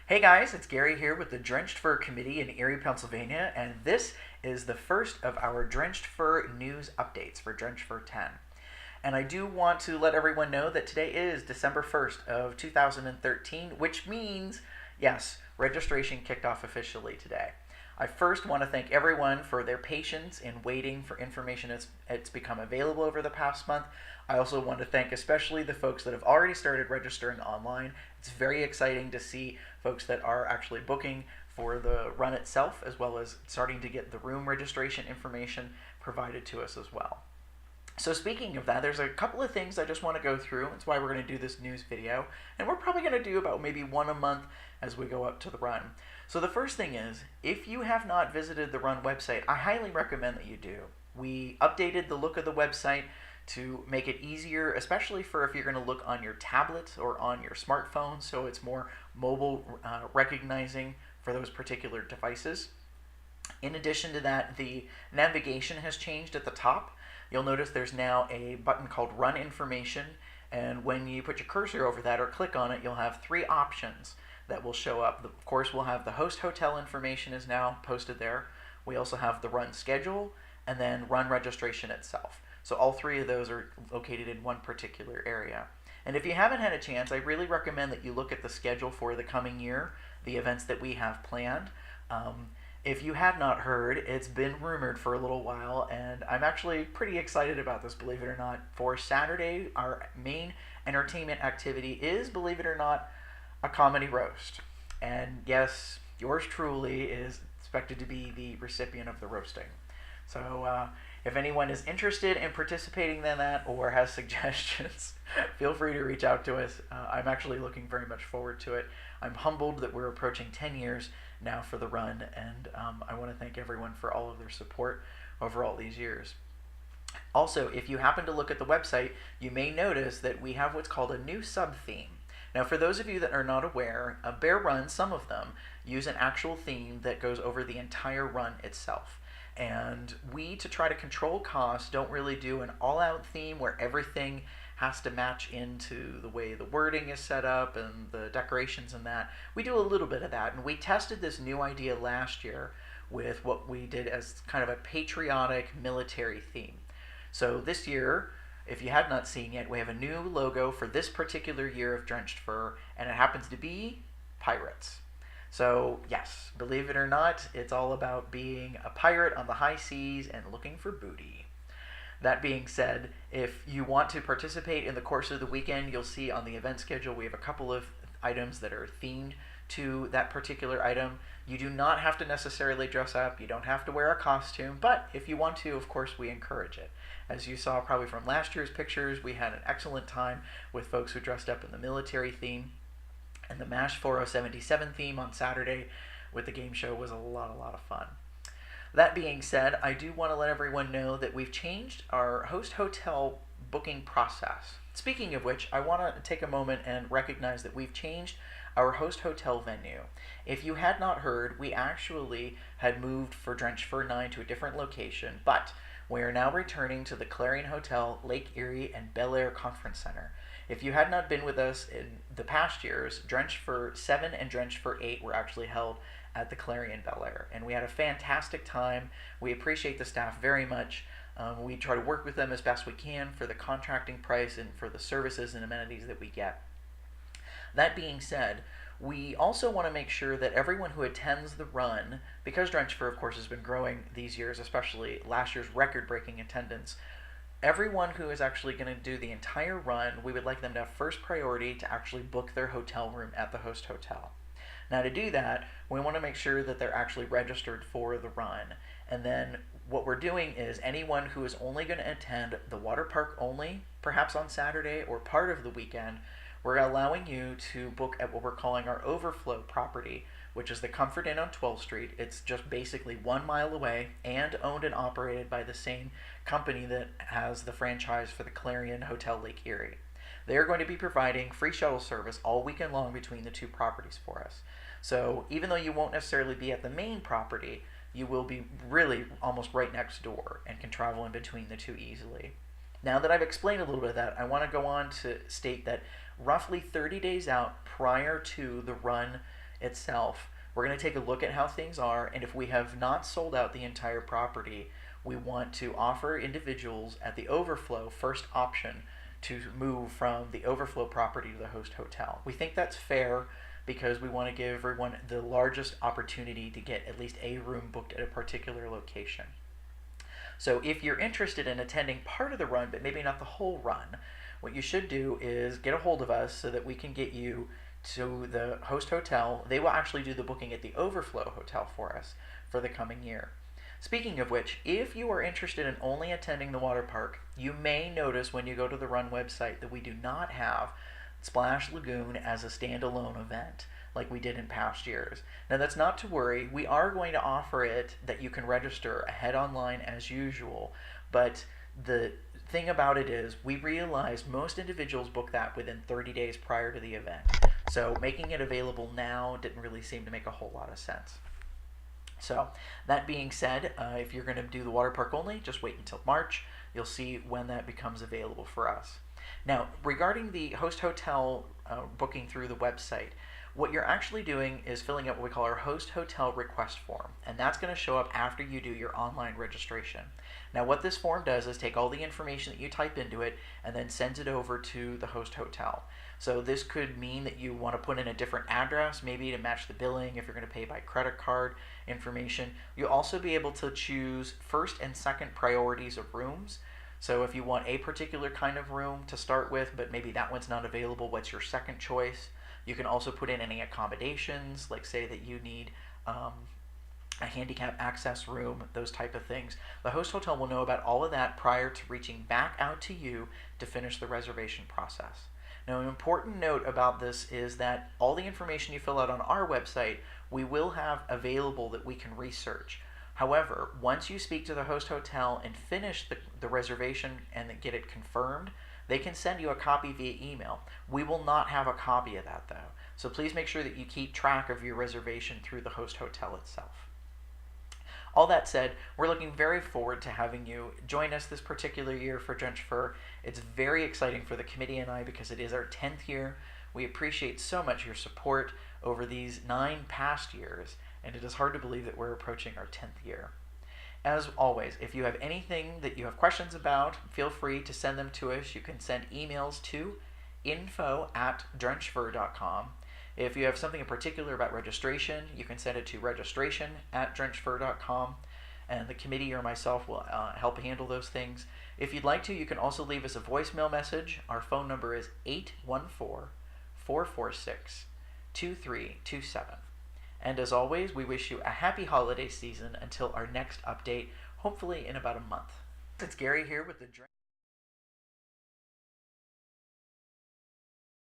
Hey guys, it's Gary here with the Drenched Fur Committee in Erie, Pennsylvania, and this is the first of our Drenched Fur news updates for Drenched Fur 10. And I do want to let everyone know that today is December 1st of 2013, which means, yes, registration kicked off officially today. I first want to thank everyone for their patience in waiting for information it's become available over the past month. I also want to thank especially the folks that have already started registering online. It's very exciting to see folks that are actually booking for the run itself, as well as starting to get the room registration information provided to us as well. So speaking of that, there's a couple of things I just want to go through. That's why we're going to do this news video. And we're probably going to do about maybe one a month as we go up to the run. So the first thing is, if you have not visited the run website, I highly recommend that you do. We updated the look of the website to make it easier, especially for if you're going to look on your tablet or on your smartphone, so it's more mobile recognizing for those particular devices. In addition to that, the navigation has changed at the top. You'll notice there's now a button called Run Information, and when you put your cursor over that or click on it, you'll have three options that will show up. Of course, we'll have the host hotel information is now posted there. We also have the run schedule, and then run registration itself. So all three of those are located in one particular area. And if you haven't had a chance, I really recommend that you look at the schedule for the coming year, the events that we have planned. If you have not heard, it's been rumored for a little while, and I'm actually pretty excited about this, believe it or not. For Saturday, our main entertainment activity is, believe it or not, a comedy roast. And yes, yours truly is expected to be the recipient of the roasting. So if anyone is interested in participating in that or has suggestions, feel free to reach out to us. I'm actually looking very much forward to it. I'm humbled that we're approaching 10 years now for the run, and I want to thank everyone for all of their support over all these years. Also, if you happen to look at the website, you may notice that we have what's called a new sub-theme. Now, for those of you that are not aware, Bear Runs, some of them, use an actual theme that goes over the entire run itself. And we, to try to control costs, don't really do an all-out theme where everything has to match into the way the wording is set up and the decorations and that. We do a little bit of that, and we tested this new idea last year with what we did as kind of a patriotic military theme. So this year, if you had not seen yet, we have a new logo for this particular year of Drenched Fur, and it happens to be pirates. So yes, believe it or not, it's all about being a pirate on the high seas and looking for booty. That being said, if you want to participate in the course of the weekend, you'll see on the event schedule we have a couple of items that are themed to that particular item. You do not have to necessarily dress up, you don't have to wear a costume, but if you want to, of course, we encourage it. As you saw probably from last year's pictures, we had an excellent time with folks who dressed up in the military theme. And the MASH 4077 theme on Saturday with the game show was a lot of fun. That being said, I do want to let everyone know that we've changed our host hotel booking process. Speaking of which, I want to take a moment and recognize that we've changed our host hotel venue. If you had not heard, we actually had moved for Drenched Fur 9 to a different location, but we are now returning to the Clarion Hotel, Lake Erie, and Bel Air Conference Center. If you had not been with us in the past years, Drenched Fur 7 and Drenched Fur 8 were actually held at the Clarion Bel Air, and we had a fantastic time. We appreciate the staff very much. We try to work with them as best we can for the contracting price and for the services and amenities that we get. That being said, we also want to make sure that everyone who attends the run, because Drenched Fur, of course, has been growing these years, especially last year's record-breaking attendance, everyone who is actually going to do the entire run, we would like them to have first priority to actually book their hotel room at the host hotel. Now, to do that, we want to make sure that they're actually registered for the run. And then what we're doing is anyone who is only going to attend the water park only, perhaps on Saturday or part of the weekend, we're allowing you to book at what we're calling our Overflow Property, which is the Comfort Inn on 12th Street. It's just basically 1 mile away and owned and operated by the same company that has the franchise for the Clarion Hotel Lake Erie. They are going to be providing free shuttle service all weekend long between the two properties for us. So even though you won't necessarily be at the main property, you will be really almost right next door and can travel in between the two easily. Now that I've explained a little bit of that, I want to go on to state that roughly 30 days out prior to the run itself, we're going to take a look at how things are, and if we have not sold out the entire property, we want to offer individuals at the Overflow first option to move from the Overflow property to the host hotel. We think that's fair because we want to give everyone the largest opportunity to get at least a room booked at a particular location. So if you're interested in attending part of the run, but maybe not the whole run, what you should do is get a hold of us so that we can get you to the host hotel. They will actually do the booking at the Overflow hotel for us for the coming year. Speaking of which, if you are interested in only attending the water park, you may notice when you go to the run website that we do not have Splash Lagoon as a standalone event like we did in past years. Now that's not to worry. We are going to offer it that you can register ahead online as usual, but the thing about it is we realized most individuals book that within 30 days prior to the event. So making it available now didn't really seem to make a whole lot of sense. So that being said, if you're going to do the water park only, just wait until March. You'll see when that becomes available for us. Now, regarding the host hotel booking through the website, what you're actually doing is filling out what we call our host hotel request form, and that's going to show up after you do your online registration. Now, what this form does is take all the information that you type into it and then sends it over to the host hotel. So this could mean that you want to put in a different address, maybe to match the billing if you're going to pay by credit card information. You'll also be able to choose first and second priorities of rooms. So if you want a particular kind of room to start with, but maybe that one's not available, what's your second choice? You can also put in any accommodations, like say that you need a handicap access room, those type of things. The host hotel will know about all of that prior to reaching back out to you to finish the reservation process. Now, an important note about this is that all the information you fill out on our website, we will have available that we can research. However, once you speak to the host hotel and finish the reservation and get it confirmed, they can send you a copy via email. We will not have a copy of that though. So please make sure that you keep track of your reservation through the host hotel itself. All that said, we're looking very forward to having you join us this particular year for Drenched Fur. It's very exciting for the committee and I because it is our 10th year. We appreciate so much your support over these 9 past years, and it is hard to believe that we're approaching our 10th year. As always, if you have anything that you have questions about, feel free to send them to us. You can send emails to info@drenchedfur.com. If you have something in particular about registration, you can send it to registration@drenchedfur.com, and the committee or myself will help handle those things. If you'd like to, you can also leave us a voicemail message. Our phone number is 814-446-2327. And as always, we wish you a happy holiday season until our next update, hopefully in about a month. It's Gary here with the